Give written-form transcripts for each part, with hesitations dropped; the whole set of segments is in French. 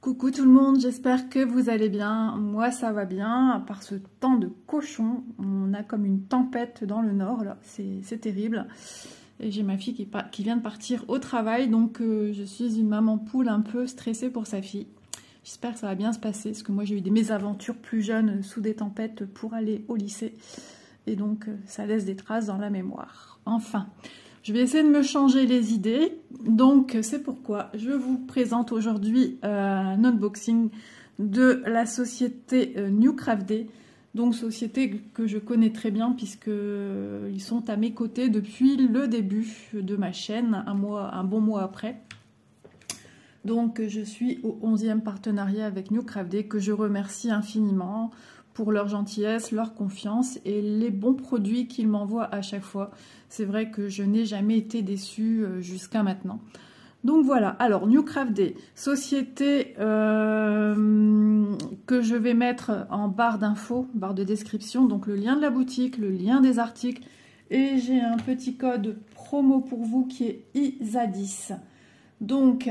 Coucou tout le monde, j'espère que vous allez bien. Moi ça va bien, à part ce temps de cochon. On a comme une tempête dans le nord, là, c'est terrible. Et j'ai ma fille qui vient de partir au travail, donc je suis une maman poule un peu stressée pour sa fille. J'espère que ça va bien se passer, parce que moi j'ai eu des mésaventures plus jeunes sous des tempêtes pour aller au lycée. Et donc ça laisse des traces dans la mémoire. Enfin, je vais essayer de me changer les idées. Donc c'est pourquoi je vous présente aujourd'hui un unboxing de la société Newcraft. Donc société que je connais très bien puisque ils sont à mes côtés depuis le début de ma chaîne, un bon mois après. Donc je suis au 11e partenariat avec Newcraft que je remercie infiniment pour leur gentillesse, leur confiance et les bons produits qu'ils m'envoient à chaque fois. C'est vrai que je n'ai jamais été déçue jusqu'à maintenant. Donc voilà, alors Newcraft, société que je vais mettre en barre d'infos, barre de description, donc le lien de la boutique, le lien des articles, et j'ai un petit code promo pour vous qui est ISA10. Donc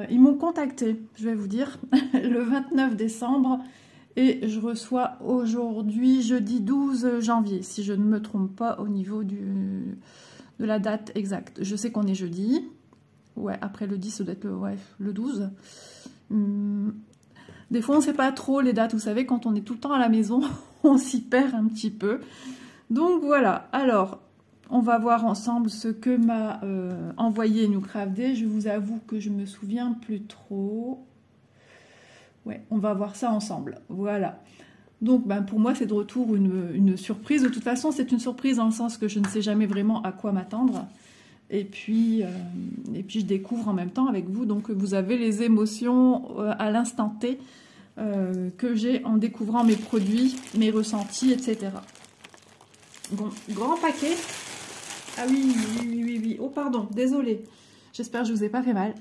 ils m'ont contacté, je vais vous dire, le 29 décembre, et je reçois aujourd'hui, jeudi 12 janvier, si je ne me trompe pas au niveau de la date exacte. Je sais qu'on est jeudi. Ouais, après le 10, ça doit être le 12. Des fois, on ne sait pas trop les dates. Vous savez, quand on est tout le temps à la maison, on s'y perd un petit peu. Donc voilà. Alors, on va voir ensemble ce que m'a envoyé Newcraft. Je vous avoue que je me souviens plus trop. Ouais, on va voir ça ensemble. Voilà. Donc, ben, pour moi, c'est de retour une surprise. De toute façon, c'est une surprise dans le sens que je ne sais jamais vraiment à quoi m'attendre. Et puis, je découvre en même temps avec vous. Donc, vous avez les émotions à l'instant T que j'ai en découvrant mes produits, mes ressentis, etc. Bon, grand paquet. Ah oui, oui. Oh, pardon, désolée. J'espère que je ne vous ai pas fait mal.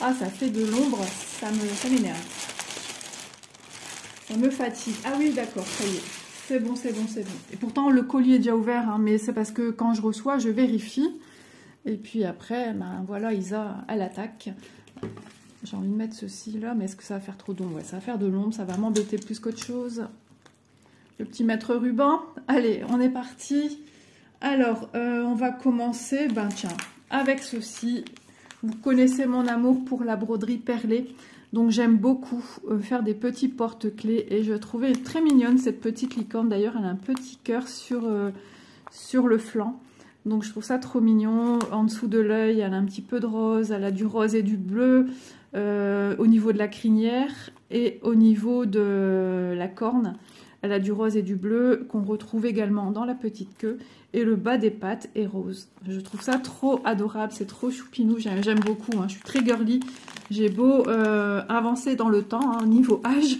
Ah, ça fait de l'ombre. Ça m'énerve. Ça me fatigue. Ah oui, d'accord, ça y est. C'est bon. Et pourtant, le colis est déjà ouvert, hein, mais c'est parce que quand je reçois, je vérifie. Et puis après, ben voilà, Isa, elle attaque. J'ai envie de mettre ceci là, mais est-ce que ça va faire trop d'ombre? Ouais, ça va faire de l'ombre, ça va m'embêter plus qu'autre chose. Le petit mètre ruban. Allez, on est parti. Alors, on va commencer, ben tiens, avec ceci. Vous connaissez mon amour pour la broderie perlée. Donc j'aime beaucoup faire des petits porte-clés. Et je trouvais très mignonne cette petite licorne. D'ailleurs, elle a un petit cœur sur le flanc. Donc je trouve ça trop mignon. En dessous de l'œil, elle a un petit peu de rose. Elle a du rose et du bleu au niveau de la crinière. Et au niveau de la corne, elle a du rose et du bleu qu'on retrouve également dans la petite queue. Et le bas des pattes est rose. Je trouve ça trop adorable. C'est trop choupinou. J'aime beaucoup. Hein. Je suis très girly. J'ai beau avancer dans le temps, hein, niveau âge.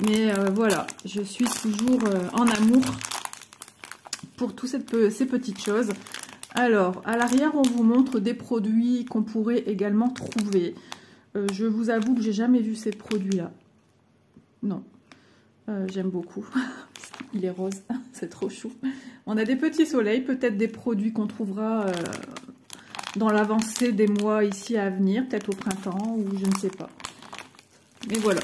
Mais voilà, je suis toujours en amour pour toutes ces petites choses. Alors, à l'arrière, on vous montre des produits qu'on pourrait également trouver. Je vous avoue que j'ai jamais vu ces produits-là. Non. J'aime beaucoup. Il est rose. C'est trop chou. On a des petits soleils, peut-être des produits qu'on trouvera dans l'avancée des mois ici à venir, peut-être au printemps ou je ne sais pas. Mais voilà.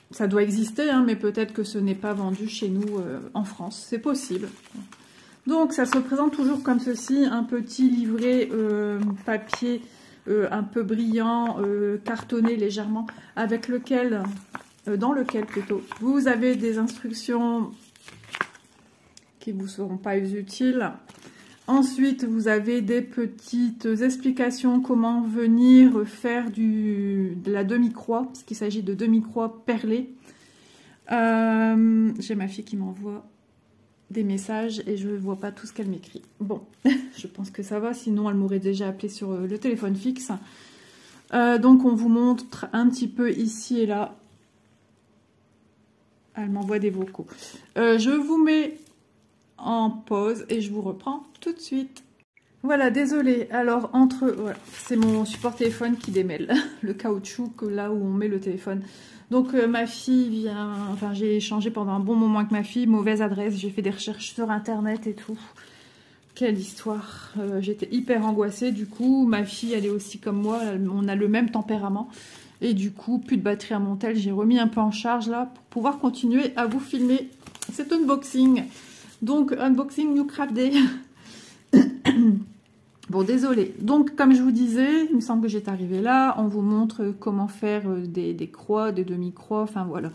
Ça doit exister, hein, mais peut-être que ce n'est pas vendu chez nous en France. C'est possible. Donc, ça se présente toujours comme ceci. Un petit livret papier un peu brillant, cartonné légèrement, avec lequel, dans lequel plutôt, vous avez des instructions qui ne vous seront pas utiles. Ensuite, vous avez des petites explications comment venir faire de la demi-croix, puisqu'il s'agit de demi-croix perlée. J'ai ma fille qui m'envoie des messages et je ne vois pas tout ce qu'elle m'écrit. Bon, je pense que ça va, sinon elle m'aurait déjà appelé sur le téléphone fixe. Donc, on vous montre un petit peu ici et là. Elle m'envoie des vocaux. Je vous mets en pause et je vous reprends tout de suite. Voilà, désolée. Alors, voilà, c'est mon support téléphone qui démêle le caoutchouc là où on met le téléphone. Donc, ma fille vient... Enfin, j'ai échangé pendant un bon moment avec ma fille. Mauvaise adresse. J'ai fait des recherches sur Internet et tout. quelle histoire. J'étais hyper angoissée. Du coup, ma fille, elle est aussi comme moi. On a le même tempérament. Et du coup, plus de batterie à mon tel. J'ai remis un peu en charge là pour pouvoir continuer à vous filmer cet unboxing. Donc, unboxing New Craft Day. Bon, désolé. Donc, comme je vous disais, il me semble que j'étais arrivée là. On vous montre comment faire des croix, des demi-croix. Enfin, voilà.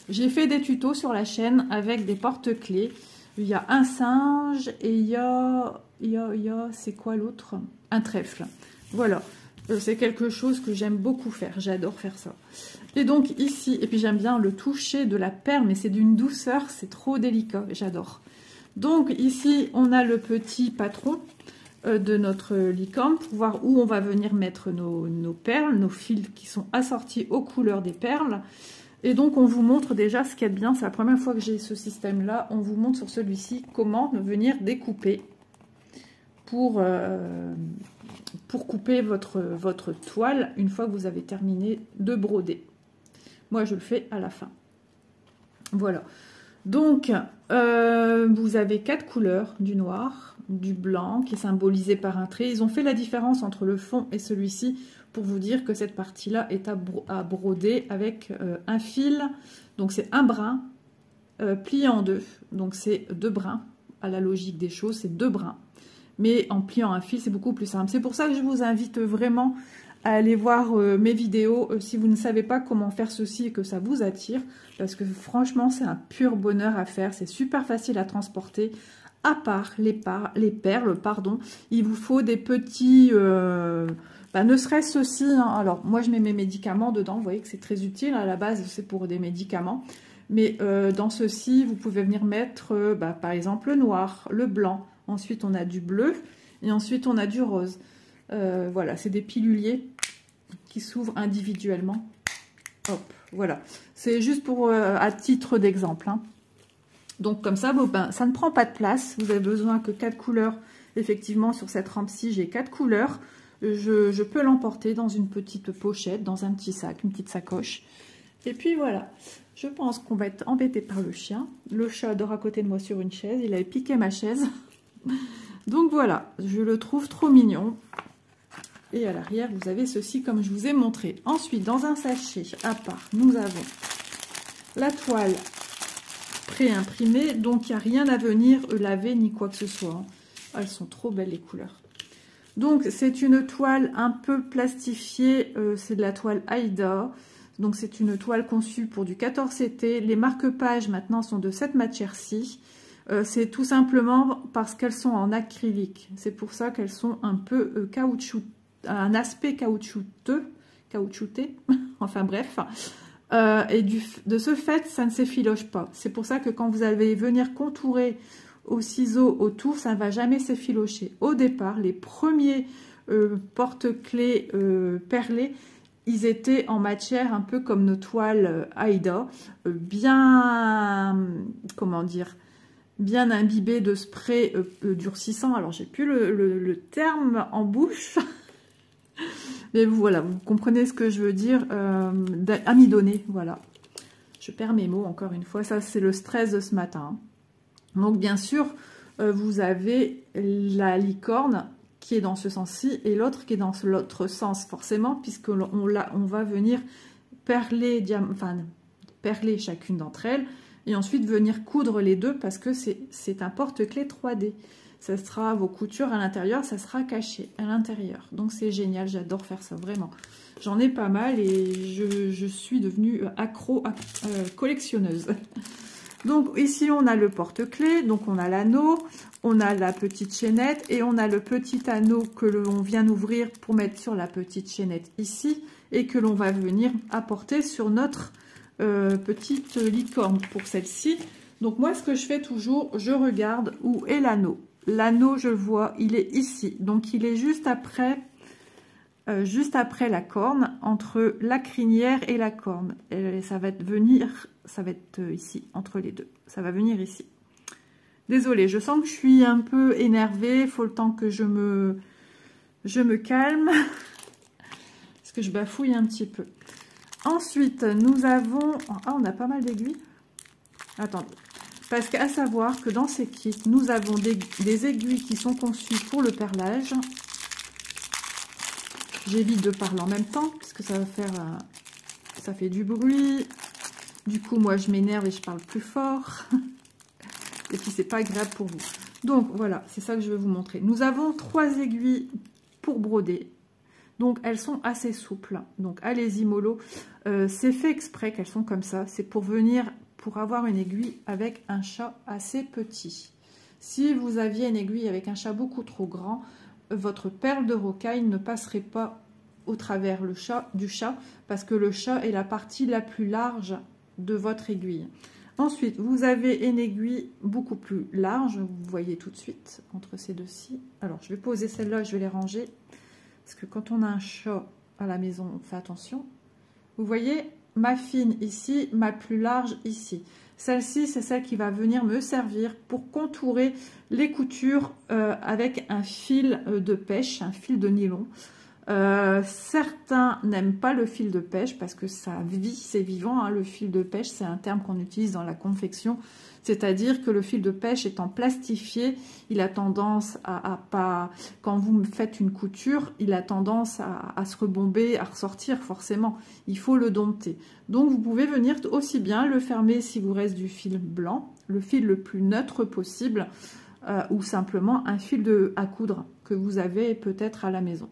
J'ai fait des tutos sur la chaîne avec des porte-clés. Il y a un singe et il y a c'est quoi l'autre? Un trèfle. Voilà. C'est quelque chose que j'aime beaucoup faire. J'adore faire ça. Et donc, ici, et puis j'aime bien le toucher de la perle, mais c'est d'une douceur. C'est trop délicat. J'adore. Donc, ici, on a le petit patron de notre licorne pour voir où on va venir mettre nos perles, nos fils qui sont assortis aux couleurs des perles. Et donc on vous montre déjà ce qu'il y a de bien, c'est la première fois que j'ai ce système là, on vous montre sur celui-ci comment venir découper pour couper votre toile une fois que vous avez terminé de broder. Moi je le fais à la fin. Voilà. Donc, vous avez 4 couleurs, du noir, du blanc, qui est symbolisé par un trait. Ils ont fait la différence entre le fond et celui-ci pour vous dire que cette partie-là est à broder avec un fil. Donc, c'est un brin plié en deux. Donc, c'est 2 brins. À la logique des choses, c'est 2 brins. Mais en pliant un fil, c'est beaucoup plus simple. C'est pour ça que je vous invite vraiment à aller voir mes vidéos si vous ne savez pas comment faire ceci et que ça vous attire, parce que franchement c'est un pur bonheur à faire, c'est super facile à transporter. À part les perles, pardon, il vous faut des petits, ne serait-ce ceci, hein. Alors moi je mets mes médicaments dedans, vous voyez que c'est très utile, à la base c'est pour des médicaments, mais dans ceci vous pouvez venir mettre par exemple le noir, le blanc, ensuite on a du bleu et ensuite on a du rose. Voilà, c'est des piluliers qui s'ouvrent individuellement. Hop, voilà. C'est juste pour à titre d'exemple. Hein. Donc comme ça, ça ne prend pas de place. Vous avez besoin que 4 couleurs. Effectivement, sur cette rampe-ci, j'ai 4 couleurs. Je peux l'emporter dans une petite pochette, dans un petit sac, une petite sacoche. Et puis voilà. Je pense qu'on va être embêté par le chien. Le chat dort à côté de moi sur une chaise. Il avait piqué ma chaise. Donc voilà, je le trouve trop mignon. Et à l'arrière, vous avez ceci comme je vous ai montré. Ensuite, dans un sachet à part, nous avons la toile pré-imprimée. Donc, il n'y a rien à venir laver ni quoi que ce soit. Elles sont trop belles les couleurs. Donc, c'est une toile un peu plastifiée. C'est de la toile Aïda. Donc, c'est une toile conçue pour du 14CT. Les marque-pages maintenant sont de cette matière-ci. C'est tout simplement parce qu'elles sont en acrylique. C'est pour ça qu'elles sont un peu caoutchouc. Un aspect caoutchouté, enfin bref, et de ce fait, ça ne s'effiloche pas. C'est pour ça que quand vous allez venir contourer au ciseau autour, ça ne va jamais s'effilocher. Au départ, les premiers porte-clés perlés, ils étaient en matière un peu comme nos toiles Aïda, bien, comment dire, bien imbibées de spray durcissant. Alors, j'ai plus le terme en bouche. Mais voilà, vous comprenez ce que je veux dire, amidonné, voilà. Je perds mes mots encore une fois, ça c'est le stress de ce matin. Donc bien sûr, vous avez la licorne qui est dans ce sens-ci et l'autre qui est dans l'autre sens, forcément, puisque on va venir perler chacune d'entre elles et ensuite venir coudre les deux parce que c'est un porte-clés 3D. Ça sera vos coutures à l'intérieur, ça sera caché à l'intérieur. Donc c'est génial, j'adore faire ça, vraiment. J'en ai pas mal et je suis devenue accro collectionneuse. Donc ici on a le porte-clés, donc on a l'anneau, on a la petite chaînette et on a le petit anneau que l'on vient d'ouvrir pour mettre sur la petite chaînette ici et que l'on va venir apporter sur notre petite licorne pour celle-ci. Donc moi ce que je fais toujours, je regarde où est l'anneau. L'anneau, je le vois, il est ici. Donc, il est juste après la corne, entre la crinière et la corne. Et ça va être ici, entre les deux. Ça va venir ici. Désolée, je sens que je suis un peu énervée. Il faut le temps que je me calme. Parce que je bafouille un petit peu. Ensuite, nous avons... Ah, on a pas mal d'aiguilles. Attendez. Parce qu'à savoir que dans ces kits, nous avons des aiguilles qui sont conçues pour le perlage. J'évite de parler en même temps, parce que ça va faire, ça fait du bruit. Du coup, moi, je m'énerve et je parle plus fort. Et puis, c'est pas agréable pour vous. Donc, voilà, c'est ça que je vais vous montrer. Nous avons 3 aiguilles pour broder. Donc, elles sont assez souples. Donc, allez-y, mollo. C'est fait exprès qu'elles sont comme ça. C'est pour venir... pour avoir une aiguille avec un chat assez petit. Si vous aviez une aiguille avec un chat beaucoup trop grand, votre perle de rocaille ne passerait pas au travers du chat, parce que le chat est la partie la plus large de votre aiguille. Ensuite, vous avez une aiguille beaucoup plus large, vous voyez tout de suite, entre ces deux-ci. Alors, je vais poser celle-là, je vais les ranger, parce que quand on a un chat à la maison, on fait attention. Vous voyez, ma fine ici, ma plus large ici. Celle-ci, c'est celle qui va venir me servir pour contourer les coutures avec un fil de pêche, un fil de nylon. Certains n'aiment pas le fil de pêche parce que ça vit, c'est vivant. Hein. Le fil de pêche, c'est un terme qu'on utilise dans la confection. C'est-à-dire que le fil de pêche étant plastifié, il a tendance à pas... Quand vous faites une couture, il a tendance à se rebomber, à ressortir forcément. Il faut le dompter. Donc vous pouvez venir aussi bien le fermer si vous reste du fil blanc, le fil le plus neutre possible, ou simplement un fil à coudre que vous avez peut-être à la maison.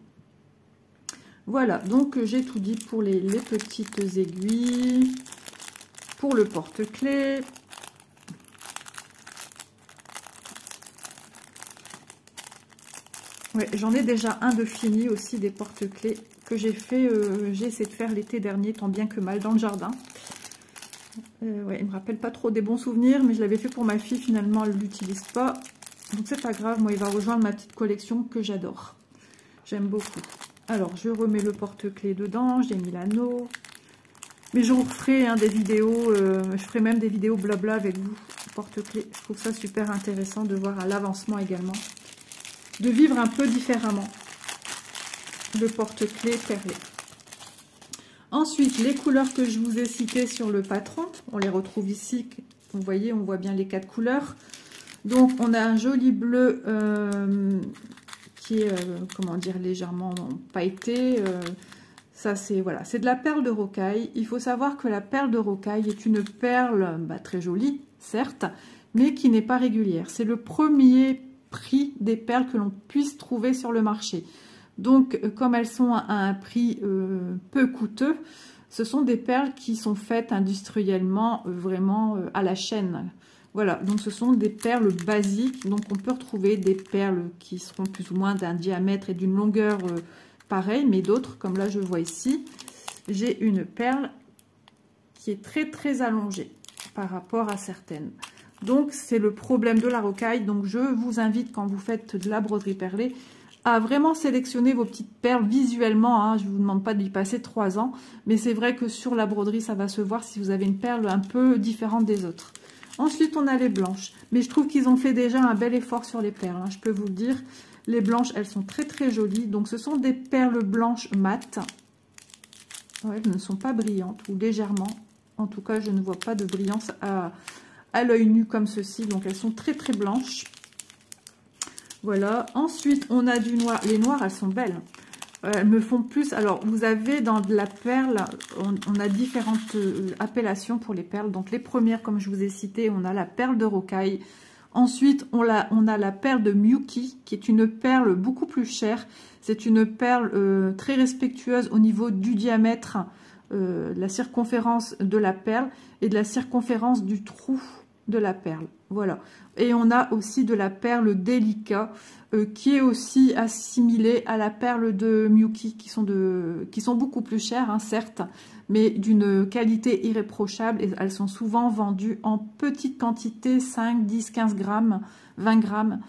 Voilà, donc j'ai tout dit pour les petites aiguilles, pour le porte-clés. Ouais, j'en ai déjà un de fini aussi, des porte-clés que j'ai fait, j'ai essayé de faire l'été dernier, tant bien que mal, dans le jardin. Ouais, il me rappelle pas trop des bons souvenirs, mais je l'avais fait pour ma fille, finalement elle ne l'utilise pas. Donc c'est pas grave, moi il va rejoindre ma petite collection que j'adore. J'aime beaucoup. Alors je remets le porte-clés dedans, j'ai mis l'anneau. Mais je vous referai des vidéos, je ferai même des vidéos blabla avec vous, porte-clés. Je trouve ça super intéressant de voir à l'avancement également. De vivre un peu différemment le porte-clés perlé. Ensuite, les couleurs que je vous ai citées sur le patron, on les retrouve ici. Vous voyez, on voit bien les 4 couleurs. Donc, on a un joli bleu qui est, comment dire, légèrement pailleté. Ça, c'est voilà, c'est de la perle de rocaille. Il faut savoir que la perle de rocaille est une perle très jolie, certes, mais qui n'est pas régulière. C'est le premier prix des perles que l'on puisse trouver sur le marché. Donc, comme elles sont à un prix peu coûteux, ce sont des perles qui sont faites industriellement, vraiment à la chaîne. Voilà, donc ce sont des perles basiques. Donc, on peut retrouver des perles qui seront plus ou moins d'un diamètre et d'une longueur pareille, mais d'autres, comme là je vois ici, j'ai une perle qui est très très allongée par rapport à certaines. Donc, c'est le problème de la rocaille. Donc, je vous invite, quand vous faites de la broderie perlée, à vraiment sélectionner vos petites perles visuellement. Hein. Je ne vous demande pas d'y passer 3 ans, mais c'est vrai que sur la broderie, ça va se voir si vous avez une perle un peu différente des autres. Ensuite, on a les blanches. Mais je trouve qu'ils ont fait déjà un bel effort sur les perles. Hein. Je peux vous le dire. Les blanches, elles sont très très jolies. Donc, ce sont des perles blanches mates. Ouais, elles ne sont pas brillantes ou légèrement. En tout cas, je ne vois pas de brillance à l'œil nu comme ceci. Donc, elles sont très très blanches. Voilà. Ensuite, on a du noir. Les noirs, elles sont belles. Elles me font plus... Alors, vous avez dans de la perle, on a différentes appellations pour les perles. Donc, les premières, comme je vous ai cité, on a la perle de rocaille. Ensuite, on a la perle de Miyuki, qui est une perle beaucoup plus chère. C'est une perle très respectueuse au niveau du diamètre, la circonférence de la perle et de la circonférence du trou de la perle. Voilà. Et on a aussi de la perle délicat qui est aussi assimilée à la perle de Miyuki, qui sont beaucoup plus chères, hein, certes, mais d'une qualité irréprochable. Et elles sont souvent vendues en petites quantités, 5, 10, 15 grammes, 20 grammes,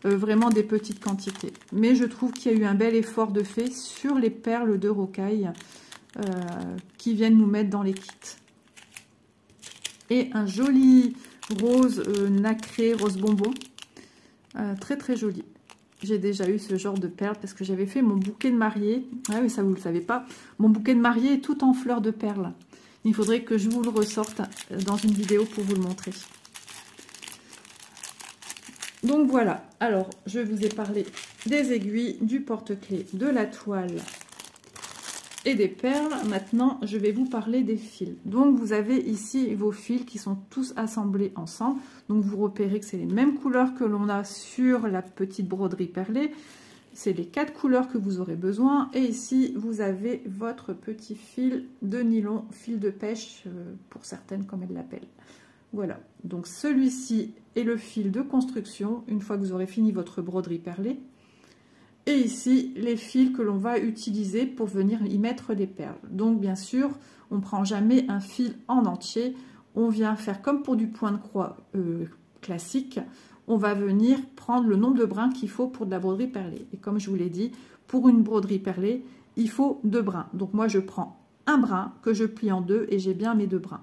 vraiment des petites quantités. Mais je trouve qu'il y a eu un bel effort de fait sur les perles de rocaille qui viennent nous mettre dans les kits. Et un joli rose nacré, rose bonbon, très très joli. J'ai déjà eu ce genre de perles parce que j'avais fait mon bouquet de mariée. Ah oui, ça vous le savez pas. Mon bouquet de mariée est tout en fleurs de perles. Il faudrait que je vous le ressorte dans une vidéo pour vous le montrer. Donc voilà, alors je vous ai parlé des aiguilles, du porte-clés, de la toile et des perles. Maintenant, je vais vous parler des fils. Donc vous avez ici vos fils qui sont tous assemblés ensemble. Donc vous repérez que c'est les mêmes couleurs que l'on a sur la petite broderie perlée. C'est les 4 couleurs que vous aurez besoin. Et ici, vous avez votre petit fil de nylon, fil de pêche, pour certaines comme elles l'appellent. Voilà, donc celui-ci est le fil de construction, une fois que vous aurez fini votre broderie perlée. Et ici, les fils que l'on va utiliser pour venir y mettre des perles. Donc bien sûr, on ne prend jamais un fil en entier. On vient faire comme pour du point de croix classique. On va venir prendre le nombre de brins qu'il faut pour de la broderie perlée. Et comme je vous l'ai dit, pour une broderie perlée, il faut 2 brins. Donc moi, je prends un brin que je plie en 2 et j'ai bien mes 2 brins.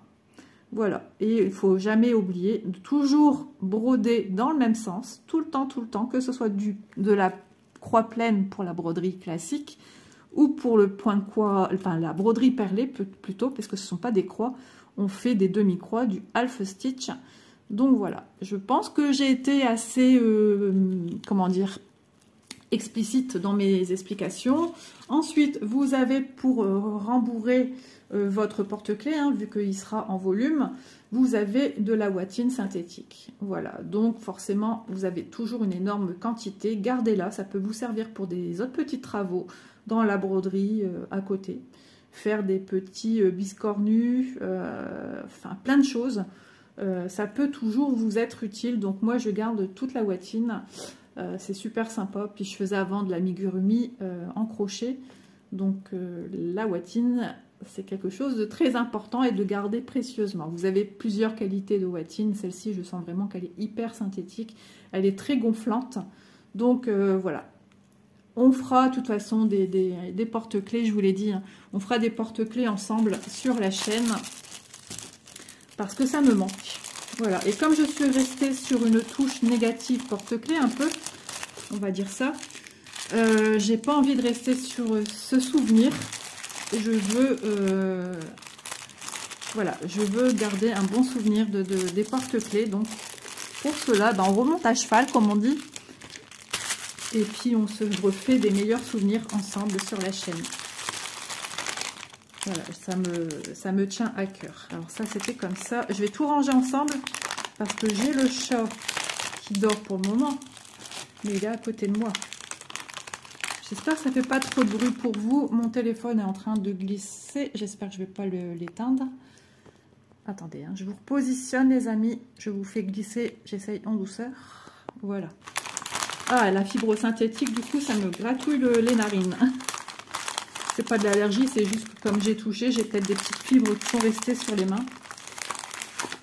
Voilà, et il ne faut jamais oublier de toujours broder dans le même sens, tout le temps, que ce soit de la croix pleine pour la broderie classique ou pour le point de croix, enfin la broderie perlée plutôt, parce que ce ne sont pas des croix, on fait des demi-croix, du half stitch. Donc voilà, je pense que j'ai été assez, comment dire, explicite dans mes explications. Ensuite, vous avez pour rembourrer votre porte-clés, hein, vu qu'il sera en volume, vous avez de la ouatine synthétique. Voilà, donc forcément, vous avez toujours une énorme quantité. Gardez-la, ça peut vous servir pour des autres petits travaux dans la broderie à côté. Faire des petits biscornus, enfin plein de choses. Ça peut toujours vous être utile. Donc moi, je garde toute la ouatine. C'est super sympa. Puis je faisais avant de l'amigurumi en crochet. Donc la ouatine, c'est quelque chose de très important et de garder précieusement. Vous avez plusieurs qualités de ouatine. Celle-ci, je sens vraiment qu'elle est hyper synthétique. Elle est très gonflante. Donc voilà. On fera de toute façon des porte-clés, je vous l'ai dit. Hein. On fera des porte-clés ensemble sur la chaîne. Parce que ça me manque. Voilà. Et comme je suis restée sur une touche négative porte-clés un peu, on va dire ça, j'ai pas envie de rester sur ce souvenir. Je veux, voilà, je veux garder un bon souvenir des porte-clés. Donc, pour cela, ben, on remonte à cheval, comme on dit. Et puis, on se refait des meilleurs souvenirs ensemble sur la chaîne. Voilà, ça me tient à cœur. Alors ça, c'était comme ça. Je vais tout ranger ensemble parce que j'ai le chat qui dort pour le moment. Mais il est à côté de moi. J'espère que ça ne fait pas trop de bruit pour vous. Mon téléphone est en train de glisser. J'espère que je ne vais pas l'éteindre. Attendez, hein, je vous repositionne les amis. Je vous fais glisser. J'essaye en douceur. Voilà. Ah, la fibre synthétique, du coup, ça me gratouille les narines. C'est pas de l'allergie, c'est juste que comme j'ai touché, j'ai peut-être des petites fibres qui sont restées sur les mains.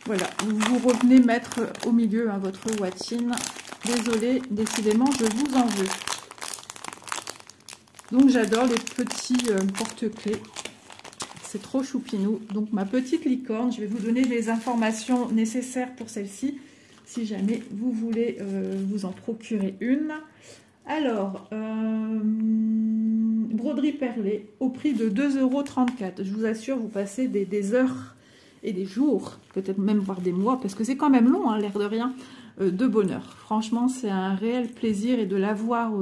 Voilà, vous revenez mettre au milieu hein, votre ouatine. Désolée, décidément, je vous en veux. Donc j'adore les petits porte-clés. C'est trop choupinou. Donc ma petite licorne, je vais vous donner les informations nécessaires pour celle-ci, si jamais vous voulez vous en procurer une. Alors, broderie perlée au prix de 2,34 €. Je vous assure, vous passez des heures et des jours, peut-être même voire des mois, parce que c'est quand même long, hein, l'air de rien, de bonheur. Franchement, c'est un réel plaisir et de l'avoir,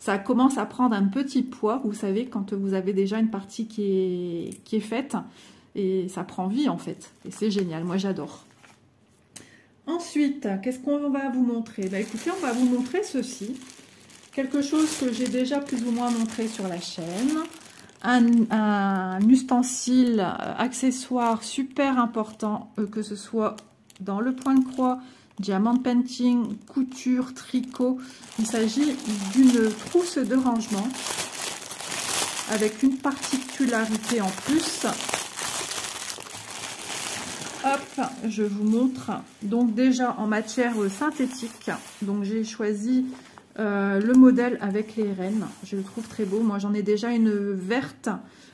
ça commence à prendre un petit poids, vous savez, quand vous avez déjà une partie qui est faite, et ça prend vie en fait, et c'est génial, moi j'adore. Ensuite, qu'est-ce qu'on va vous montrer? Bah, écoutez, on va vous montrer ceci. Quelque chose que j'ai déjà plus ou moins montré sur la chaîne. Un ustensile, accessoire super important, que ce soit dans le point de croix, diamant painting, couture, tricot. Il s'agit d'une trousse de rangement avec une particularité en plus. Hop, je vous montre. Donc déjà en matière synthétique, donc j'ai choisi le modèle avec les rennes. Je le trouve très beau. Moi j'en ai déjà une verte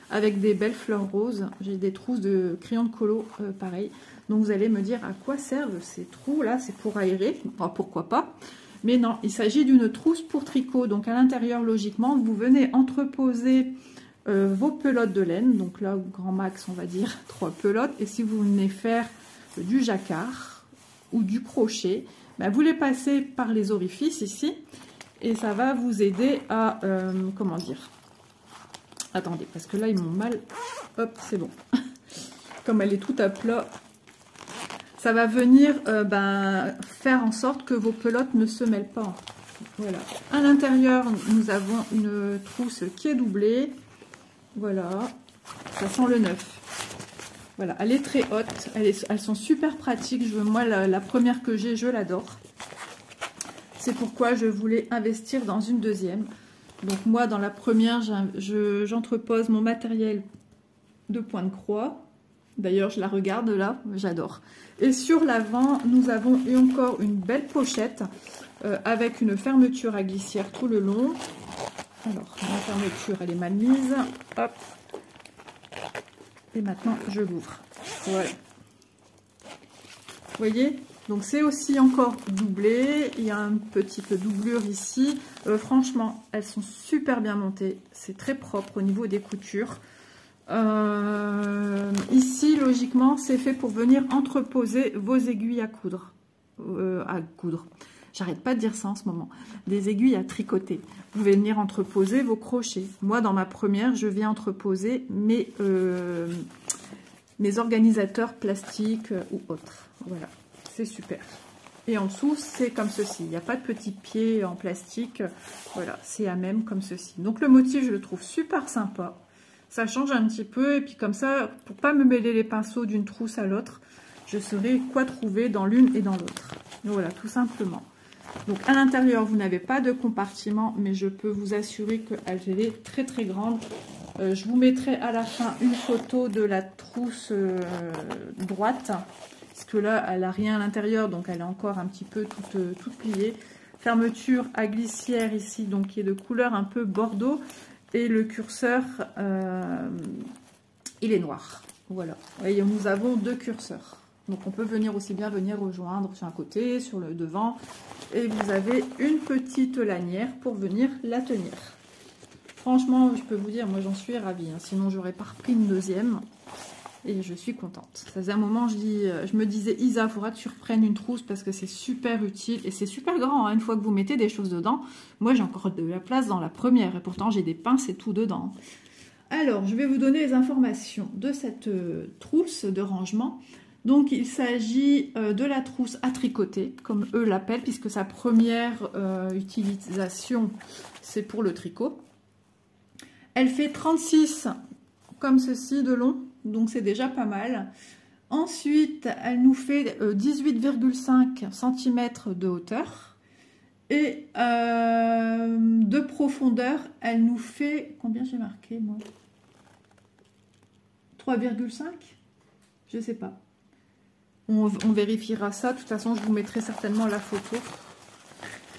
avec des belles fleurs roses. J'ai des trousses de crayons de colo pareil. Donc vous allez me dire à quoi servent ces trous là? C'est pour aérer, oh, pourquoi pas. Mais non, il s'agit d'une trousse pour tricot. Donc à l'intérieur logiquement vous venez entreposer vos pelotes de laine, donc là au grand max on va dire 3 pelotes, et si vous venez faire du jacquard ou du crochet, ben, vous les passez par les orifices ici. Et ça va vous aider à... comment dire? Attendez, parce que là, ils m'ont mal... Hop, c'est bon. Comme elle est tout à plat, ça va venir faire en sorte que vos pelotes ne se mêlent pas. Voilà. À l'intérieur, nous avons une trousse qui est doublée. Voilà. Ça sent le neuf. Voilà. Elle est très haute. Elles sont super pratiques. Moi, la première que j'ai, je l'adore. C'est pourquoi je voulais investir dans une deuxième. Donc moi, dans la première, j'entrepose mon matériel de point de croix. D'ailleurs, je la regarde là, j'adore. Et sur l'avant, nous avons encore une belle pochette avec une fermeture à glissière tout le long. Alors, la fermeture, elle est mal mise. Hop. Et maintenant, je l'ouvre. Voilà. Vous voyez? Donc, c'est aussi encore doublé. Il y a une petite doublure ici. Franchement, elles sont super bien montées. C'est très propre au niveau des coutures. Ici, logiquement, c'est fait pour venir entreposer vos aiguilles à coudre. J'arrête pas de dire ça en ce moment. Des aiguilles à tricoter. Vous pouvez venir entreposer vos crochets. Moi, dans ma première, je viens entreposer mes organisateurs plastiques ou autres. Voilà, c'est super. Et en dessous, c'est comme ceci. Il n'y a pas de petits pieds en plastique. Voilà, c'est à même comme ceci. Donc, le motif, je le trouve super sympa. Ça change un petit peu. Et puis, comme ça, pour pas me mêler les pinceaux d'une trousse à l'autre, je saurai quoi trouver dans l'une et dans l'autre. Voilà, tout simplement. Donc, à l'intérieur, vous n'avez pas de compartiment, mais je peux vous assurer qu'elle est très, très grande. Je vous mettrai à la fin une photo de la trousse droite. Parce que là, elle n'a rien à l'intérieur, donc elle est encore un petit peu toute pliée. Fermeture à glissière ici, donc qui est de couleur un peu bordeaux. Et le curseur, il est noir. Voilà. Vous voyez, nous avons deux curseurs. Donc on peut venir aussi bien venir rejoindre sur un côté, sur le devant. Et vous avez une petite lanière pour venir la tenir. Franchement, je peux vous dire, moi j'en suis ravie. Hein. Sinon, j'aurais pas repris une deuxième. Et je suis contente. Ça faisait un moment, je me disais, Isa, il faudra que tu reprennes une trousse parce que c'est super utile. Et c'est super grand, hein, une fois que vous mettez des choses dedans. Moi, j'ai encore de la place dans la première. Et pourtant, j'ai des pinces et tout dedans. Alors, je vais vous donner les informations de cette trousse de rangement. Donc, il s'agit de la trousse à tricoter, comme eux l'appellent, puisque sa première utilisation, c'est pour le tricot. Elle fait 36 comme ceci de long. Donc, c'est déjà pas mal. Ensuite, elle nous fait 18,5 cm de hauteur. Et de profondeur, elle nous fait... Combien j'ai marqué, moi? 3,5? Je sais pas. On vérifiera ça. De toute façon, je vous mettrai certainement la photo.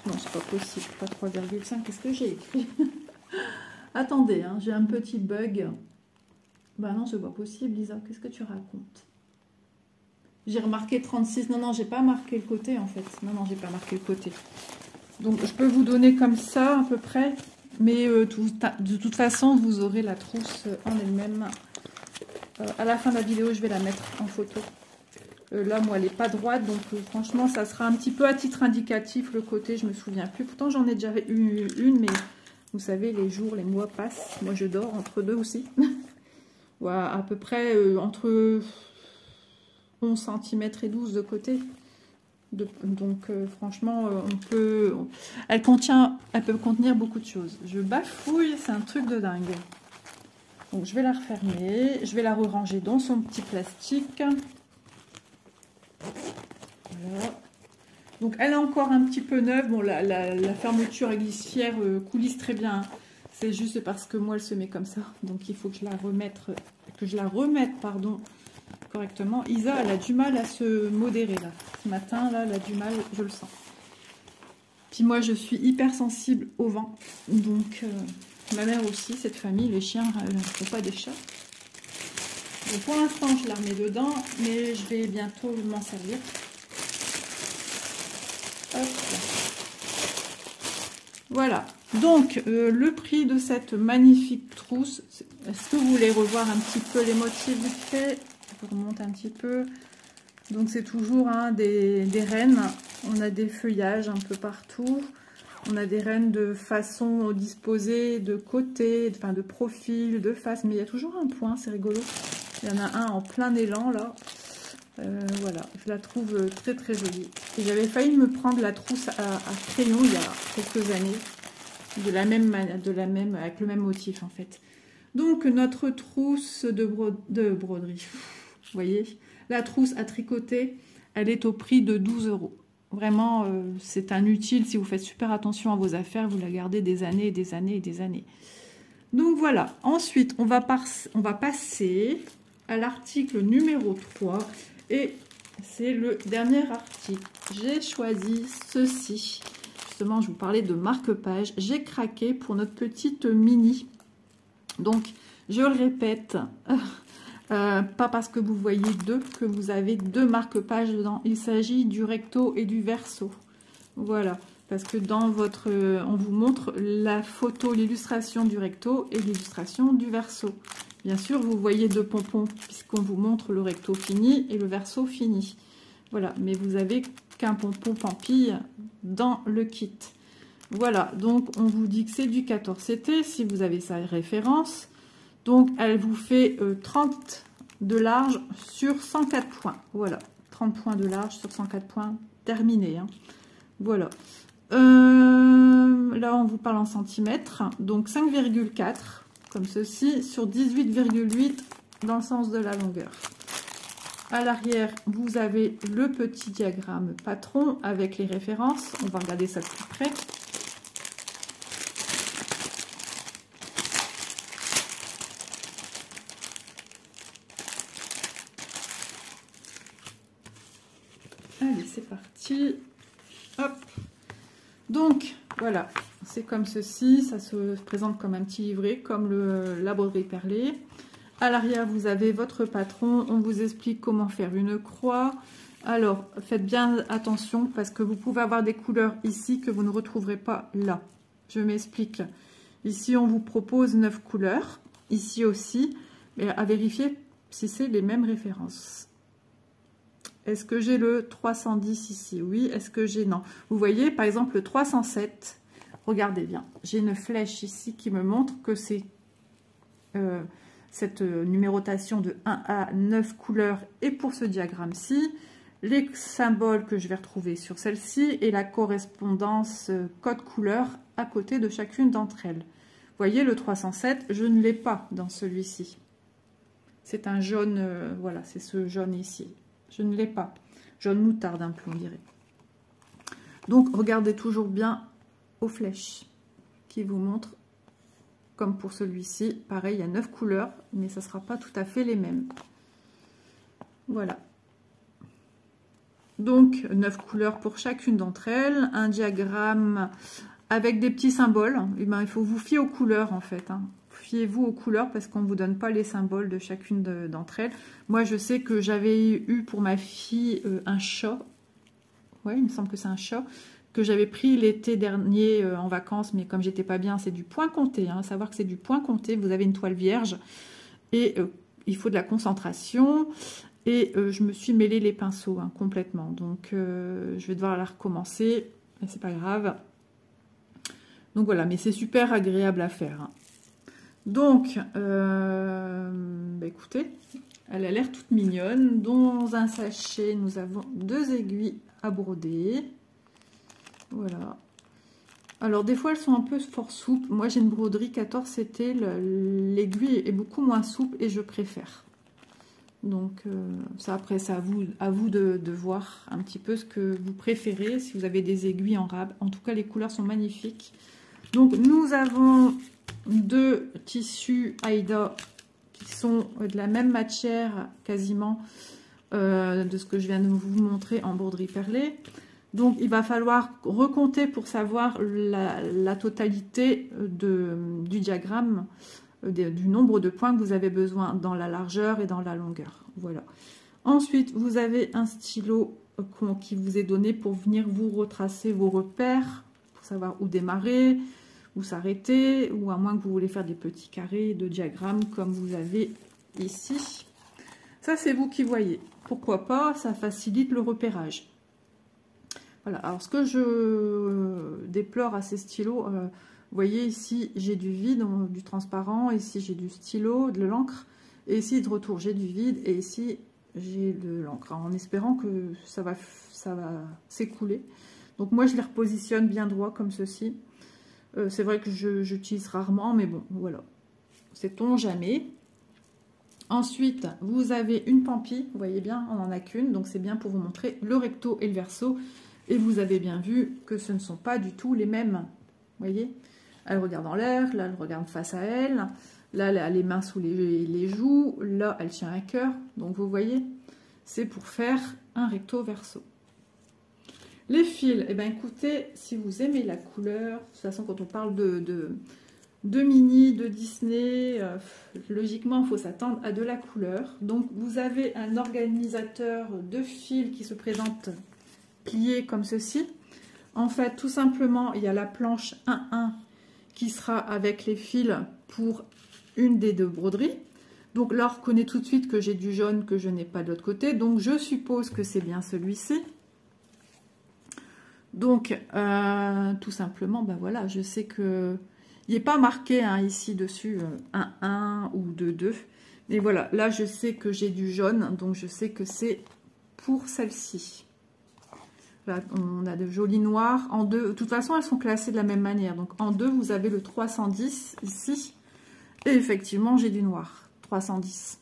Non, c'est pas possible. Pas 3,5. Qu'est-ce que j'ai écrit? Attendez, hein, j'ai un petit bug. Bah non, c'est pas possible, Lisa. Qu'est-ce que tu racontes? J'ai remarqué 36. Non, non, j'ai pas marqué le côté, en fait. Non, non, j'ai pas marqué le côté. Donc, je peux vous donner comme ça, à peu près. Mais de toute façon, vous aurez la trousse en elle-même. À la fin de la vidéo, je vais la mettre en photo. Là, moi, elle n'est pas droite. Donc, franchement, ça sera un petit peu à titre indicatif, le côté. Je me souviens plus. Pourtant, j'en ai déjà eu une, mais vous savez, les jours, les mois passent. Moi, je dors entre deux aussi. Voilà, à peu près entre 11 cm et 12 de côté. Donc franchement, elle peut contenir beaucoup de choses. Je bafouille, c'est un truc de dingue. Donc je vais la refermer, je vais la re-ranger dans son petit plastique. Voilà. Donc elle est encore un petit peu neuve. Bon, la fermeture à glissière coulisse très bien. C'est juste parce que moi, elle se met comme ça. Donc, il faut que je la remette, correctement. Isa, elle a du mal à se modérer, là. Ce matin, là, elle a du mal, je le sens. Puis moi, je suis hyper sensible au vent. Donc, ma mère aussi, cette famille, les chiens ne font pas des chats. Donc, pour l'instant, je la remets dedans, mais je vais bientôt m'en servir. Hop. Voilà. Donc, le prix de cette magnifique trousse, est-ce que vous voulez revoir un petit peu les motifs vite fait? Je vous remonte un petit peu. Donc, c'est toujours des rennes. On a des feuillages un peu partout. On a des rennes de façon disposées de côté, enfin de profil, de face. Mais il y a toujours un point, c'est rigolo. Il y en a un en plein élan là. Voilà, je la trouve très très jolie. Et j'avais failli me prendre la trousse à crayon il y a quelques années. Avec le même motif en fait. Donc notre trousse de broderie. Vous voyez, la trousse à tricoter, elle est au prix de 12 €. Vraiment, c'est un utile. Si vous faites super attention à vos affaires, vous la gardez des années et des années et des années. Donc voilà. Ensuite, on va passer à l'article numéro 3. Et c'est le dernier article. J'ai choisi ceci. Justement, je vous parlais de marque-page. J'ai craqué pour notre petite mini. Donc, je le répète, pas parce que vous voyez deux que vous avez deux marque-pages dedans. Il s'agit du recto et du verso. Voilà, parce que dans votre, on vous montre la photo, l'illustration du recto et l'illustration du verso. Bien sûr, vous voyez deux pompons puisqu'on vous montre le recto fini et le verso fini. Voilà, mais vous avez qu'un pompon pampille dans le kit. Voilà, donc on vous dit que c'est du 14CT si vous avez sa référence. Donc elle vous fait 30 de large sur 104 points. Voilà, 30 points de large sur 104 points, terminé. Hein. Voilà. Là, on vous parle en centimètres. Donc 5,4 comme ceci sur 18,8 dans le sens de la longueur. À l'arrière, vous avez le petit diagramme patron avec les références. On va regarder ça de plus près. Allez, c'est parti. Hop. Donc, voilà. C'est comme ceci. Ça se présente comme un petit livret, comme la broderie perlée. À l'arrière, vous avez votre patron. On vous explique comment faire une croix. Alors, faites bien attention parce que vous pouvez avoir des couleurs ici que vous ne retrouverez pas là. Je m'explique. Ici, on vous propose 9 couleurs. Ici aussi. Mais à vérifier si c'est les mêmes références. Est-ce que j'ai le 310 ici? Oui. Est-ce que j'ai... Non. Vous voyez, par exemple, le 307. Regardez bien. J'ai une flèche ici qui me montre que c'est... cette numérotation de 1 à 9 couleurs et pour ce diagramme-ci, les symboles que je vais retrouver sur celle-ci et la correspondance code couleur à côté de chacune d'entre elles. Vous voyez, le 307, je ne l'ai pas dans celui-ci. C'est un jaune, voilà, c'est ce jaune ici. Je ne l'ai pas. Jaune moutarde un peu, on dirait. Donc, regardez toujours bien aux flèches qui vous montrent. Comme pour celui-ci, pareil, il y a 9 couleurs, mais ça ne sera pas tout à fait les mêmes. Voilà. Donc, 9 couleurs pour chacune d'entre elles. Un diagramme avec des petits symboles. Et ben, il faut vous fier aux couleurs, en fait. Hein. Fiez-vous aux couleurs parce qu'on ne vous donne pas les symboles de chacune d'entre elles. Moi, je sais que j'avais eu pour ma fille un chat. Ouais, il me semble que c'est un chat. Que j'avais pris l'été dernier en vacances, mais comme j'étais pas bien, c'est du point compté. Hein, savoir que c'est du point compté, vous avez une toile vierge et il faut de la concentration. Et je me suis mêlé les pinceaux hein, complètement. Donc je vais devoir la recommencer, mais c'est pas grave. Donc voilà, mais c'est super agréable à faire. Hein. Donc, bah écoutez, elle a l'air toute mignonne. Dans un sachet, nous avons 2 aiguilles à broder. Voilà. Alors, des fois, elles sont un peu fort souples. Moi, j'ai une broderie 14, c'était l'aiguille est beaucoup moins souple et je préfère. Donc, ça, après, c'est à vous de voir un petit peu ce que vous préférez. Si vous avez des aiguilles en rab. En tout cas, les couleurs sont magnifiques. Donc, nous avons 2 tissus Aïda qui sont de la même matière, quasiment, de ce que je viens de vous montrer en broderie perlée. Donc, il va falloir recompter pour savoir la totalité du diagramme, du nombre de points que vous avez besoin dans la largeur et dans la longueur. Voilà. Ensuite, vous avez un stylo qui vous est donné pour venir vous retracer vos repères, pour savoir où démarrer, où s'arrêter, ou à moins que vous voulez faire des petits carrés de diagrammes comme vous avez ici. Ça, c'est vous qui voyez. Pourquoi pas, ça facilite le repérage. Voilà, alors ce que je déplore à ces stylos, vous voyez ici j'ai du vide, du transparent, ici j'ai du stylo, de l'encre, et ici de retour j'ai du vide, et ici j'ai de l'encre, en espérant que ça va s'écouler. Donc moi je les repositionne bien droit comme ceci. C'est vrai que j'utilise rarement, mais bon, voilà. Sait-on jamais. Ensuite, vous avez une pampille, vous voyez bien, on n'en a qu'une, donc c'est bien pour vous montrer le recto et le verso. Et vous avez bien vu que ce ne sont pas du tout les mêmes. Vous voyez, elle regarde en l'air, là elle regarde face à elle, là elle a les mains sous les joues, là elle tient un cœur. Donc vous voyez, c'est pour faire un recto verso. Les fils, eh bien écoutez, si vous aimez la couleur, de toute façon quand on parle de Mini, de Disney, logiquement il faut s'attendre à de la couleur. Donc vous avez un organisateur de fils qui se présente plié comme ceci. En fait, tout simplement, il y a la planche 1-1 qui sera avec les fils pour une des deux broderies. Donc là, on reconnaît tout de suite que j'ai du jaune que je n'ai pas de l'autre côté. Donc je suppose que c'est bien celui-ci. Donc, tout simplement, ben voilà, je sais que il n'est pas marqué hein, ici dessus 1-1 ou 2-2. Mais voilà, là, je sais que j'ai du jaune, donc je sais que c'est pour celle-ci. Là, on a de jolis noirs. En deux, de toute façon, elles sont classées de la même manière. Donc, en deux, vous avez le 310 ici. Et effectivement, j'ai du noir, 310.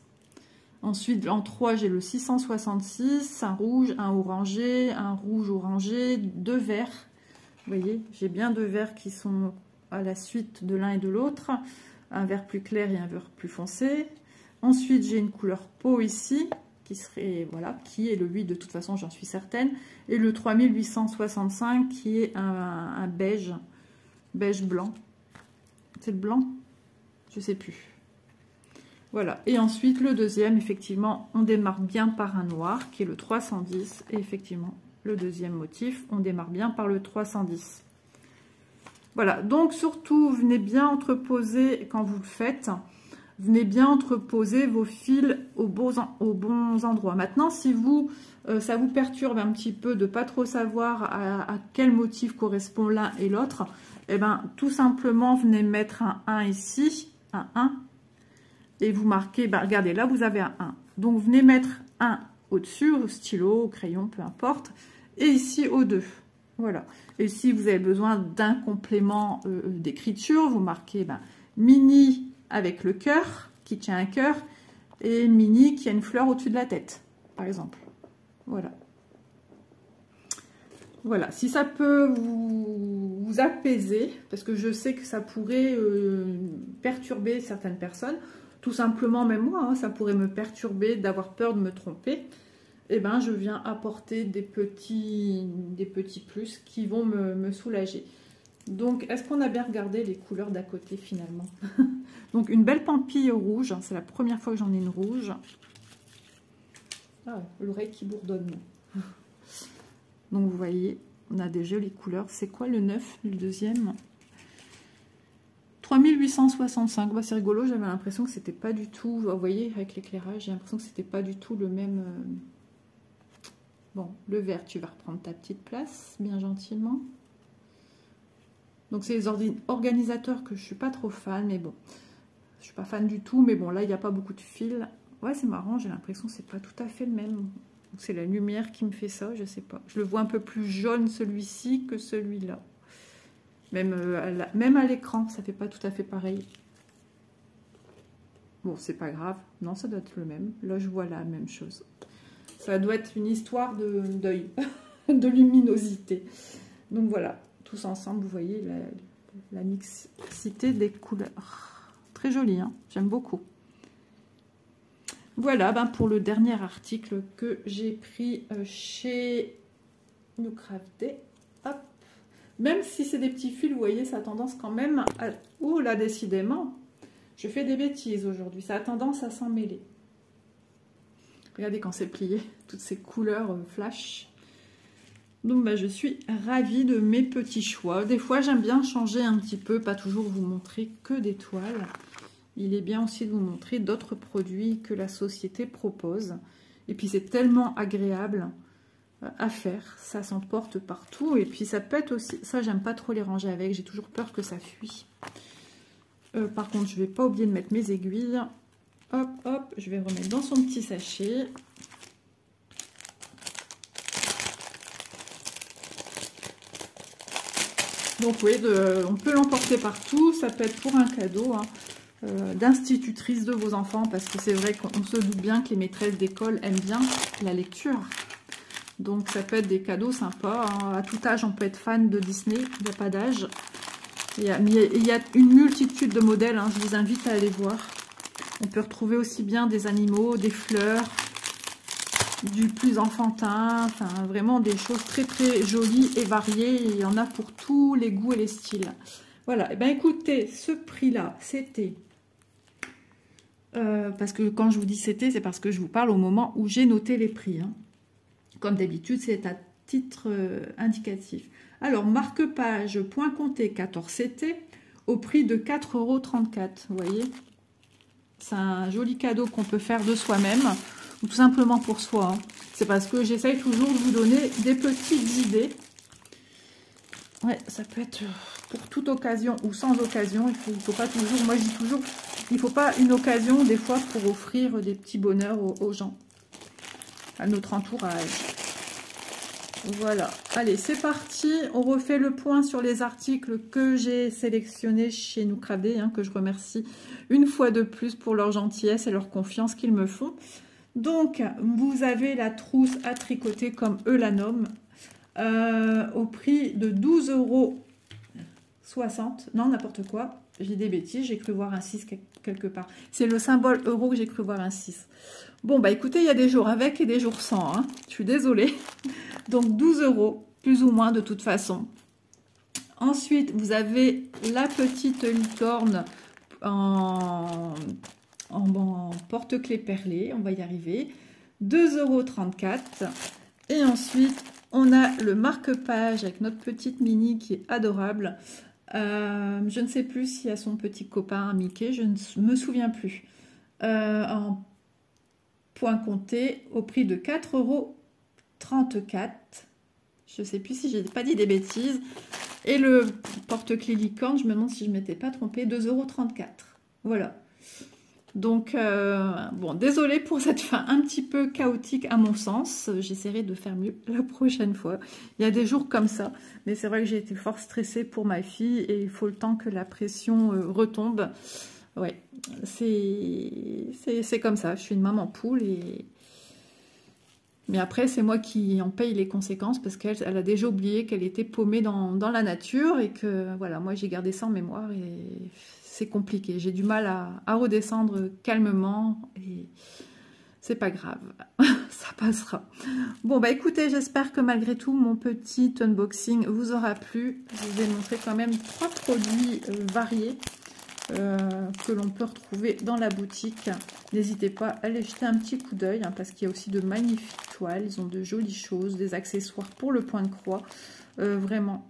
Ensuite, en 3, j'ai le 666, un rouge, un orangé, un rouge orangé, deux verts. Vous voyez, j'ai bien deux verts qui sont à la suite de l'un et de l'autre. Un vert plus clair et un vert plus foncé. Ensuite, j'ai une couleur peau ici, qui serait, voilà, qui est le 8 de toute façon, j'en suis certaine. Et le 3865, qui est un beige, beige blanc. C'est le blanc? Je sais plus. Voilà, et ensuite le deuxième, effectivement, on démarre bien par un noir, qui est le 310, et effectivement, le deuxième motif, on démarre bien par le 310. Voilà, donc surtout, venez bien entreposer, quand vous le faites, venez bien entreposer vos fils aux bons endroits. Maintenant, si vous, ça vous perturbe un petit peu de pas trop savoir à quel motif correspond l'un et l'autre, eh bien, tout simplement, venez mettre un 1 ici, un 1, et vous marquez, bah, regardez, là vous avez un 1. Donc venez mettre un au-dessus, au stylo, au crayon, peu importe. Et ici au 2. Voilà. Et si vous avez besoin d'un complément d'écriture, vous marquez Mini avec le cœur, qui tient un cœur, et Mini qui a une fleur au-dessus de la tête, par exemple. Voilà. Voilà, si ça peut vous apaiser, parce que je sais que ça pourrait perturber certaines personnes, tout simplement, même moi, hein, ça pourrait me perturber d'avoir peur de me tromper. Et ben, je viens apporter des petits plus qui vont me soulager. Donc, est-ce qu'on a bien regardé les couleurs d'à côté finalement? Donc, une belle pampille rouge. C'est la première fois que j'en ai une rouge. Ah, l'oreille qui bourdonne. Donc, vous voyez, on a des jolies couleurs. C'est quoi le 9, le deuxième? 3865, bah c'est rigolo, j'avais l'impression que c'était pas du tout, vous voyez, avec l'éclairage, j'ai l'impression que c'était pas du tout le même... Bon, le vert, tu vas reprendre ta petite place, bien gentiment. Donc c'est les organisateurs que je suis pas trop fan, mais bon, je suis pas fan du tout, mais bon, là, il n'y a pas beaucoup de fils. Ouais, c'est marrant, j'ai l'impression que c'est pas tout à fait le même. C'est la lumière qui me fait ça, je sais pas. Je le vois un peu plus jaune, celui-ci, que celui-là. Même à l'écran, ça fait pas tout à fait pareil. Bon, c'est pas grave. Non, ça doit être le même. Là, je vois la même chose. Ça doit être une histoire d'œil, de luminosité. Donc voilà, tous ensemble, vous voyez la mixité des couleurs. Très joli, hein, j'aime beaucoup. Voilà, pour le dernier article que j'ai pris chez New Crafted. Hop. Même si c'est des petits fils, vous voyez, ça a tendance quand même à... Oh là, décidément, je fais des bêtises aujourd'hui. Ça a tendance à s'en mêler. Regardez quand c'est plié, toutes ces couleurs flash. Donc, je suis ravie de mes petits choix. Des fois, j'aime bien changer un petit peu, pas toujours vous montrer que des toiles. Il est bien aussi de vous montrer d'autres produits que la société propose. Et puis, c'est tellement agréable. à faire. Ça s'emporte partout. Et puis ça peut être aussi... Ça, j'aime pas trop les ranger avec. J'ai toujours peur que ça fuit. Par contre, je vais pas oublier de mettre mes aiguilles. Hop, hop, je vais remettre dans son petit sachet. Donc oui, on peut l'emporter partout. Ça peut être pour un cadeau d'institutrice de vos enfants. Parce que c'est vrai qu'on se doute bien que les maîtresses d'école aiment bien la lecture. Donc ça peut être des cadeaux sympas. À tout âge, on peut être fan de Disney. Il n'y a pas d'âge. Il y a une multitude de modèles. Je vous invite à aller voir. On peut retrouver aussi bien des animaux, des fleurs, du plus enfantin. Enfin, vraiment des choses très très jolies et variées. Il y en a pour tous les goûts et les styles. Voilà. Et bien écoutez, ce prix-là, c'était... parce que quand je vous dis c'était, c'est parce que je vous parle au moment où j'ai noté les prix. Comme d'habitude, c'est à titre indicatif. Alors, marque-page, point compté 14 CT, au prix de 4,34 €. Vous voyez, c'est un joli cadeau qu'on peut faire de soi-même, ou tout simplement pour soi. C'est parce que j'essaye toujours de vous donner des petites idées. Ouais, ça peut être pour toute occasion ou sans occasion. Il faut pas toujours, moi je dis toujours, il ne faut pas une occasion des fois pour offrir des petits bonheurs aux gens, à notre entourage. Voilà, allez, c'est parti. On refait le point sur les articles que j'ai sélectionnés chez Noukradé, que je remercie une fois de plus pour leur gentillesse et leur confiance qu'ils me font. Donc, vous avez la trousse à tricoter comme eux la nomment, au prix de 12,60 €. Non, n'importe quoi. J'ai des bêtises, j'ai cru voir un 6 quelque part. C'est le symbole euro que j'ai cru voir un 6. Bon, bah écoutez, il y a des jours avec et des jours sans. Je suis désolée. Donc 12 €, plus ou moins de toute façon. Ensuite, vous avez la petite licorne en porte-clés perlé. On va y arriver. 2,34 €. Et ensuite, on a le marque-page avec notre petite mini qui est adorable. Je ne sais plus s'il y a son petit copain Mickey, je ne me souviens plus. En point compté au prix de 4,34 €. Je ne sais plus si j'ai pas dit des bêtises. Et le porte-clés licorne, je me demande si je ne m'étais pas trompée, 2,34 €. Voilà. Donc, bon, désolée pour cette fin un petit peu chaotique à mon sens. J'essaierai de faire mieux la prochaine fois. Il y a des jours comme ça. Mais c'est vrai que j'ai été fort stressée pour ma fille et il faut le temps que la pression retombe. Ouais, c'est comme ça. Je suis une maman poule et... Mais après, c'est moi qui en paye les conséquences parce qu'elle a déjà oublié qu'elle était paumée dans la nature et que, voilà, moi j'ai gardé ça en mémoire et c'est compliqué. J'ai du mal à redescendre calmement et c'est pas grave, ça passera. Bon, bah écoutez, j'espère que malgré tout, mon petit unboxing vous aura plu. Je vous ai montré quand même 3 produits variés. Que l'on peut retrouver dans la boutique. N'hésitez pas à aller jeter un petit coup d'œil parce qu'il y a aussi de magnifiques toiles, ils ont de jolies choses, des accessoires pour le point de croix. Vraiment,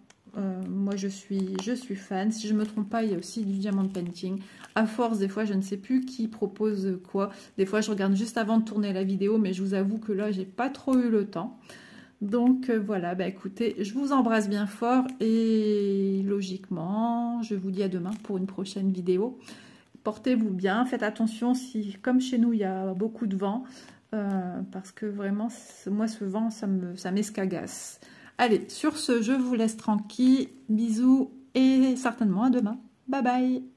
moi je suis fan. Si je ne me trompe pas, il y a aussi du diamant painting. À force, des fois, je ne sais plus qui propose quoi. Des fois, je regarde juste avant de tourner la vidéo, mais je vous avoue que là, j'ai pas trop eu le temps. Donc voilà, bah écoutez, je vous embrasse bien fort et logiquement, je vous dis à demain pour une prochaine vidéo. Portez-vous bien, faites attention si, comme chez nous, il y a beaucoup de vent, parce que vraiment, moi, ce vent, ça m'escagasse. Allez, sur ce, je vous laisse tranquille, bisous et certainement à demain. Bye bye!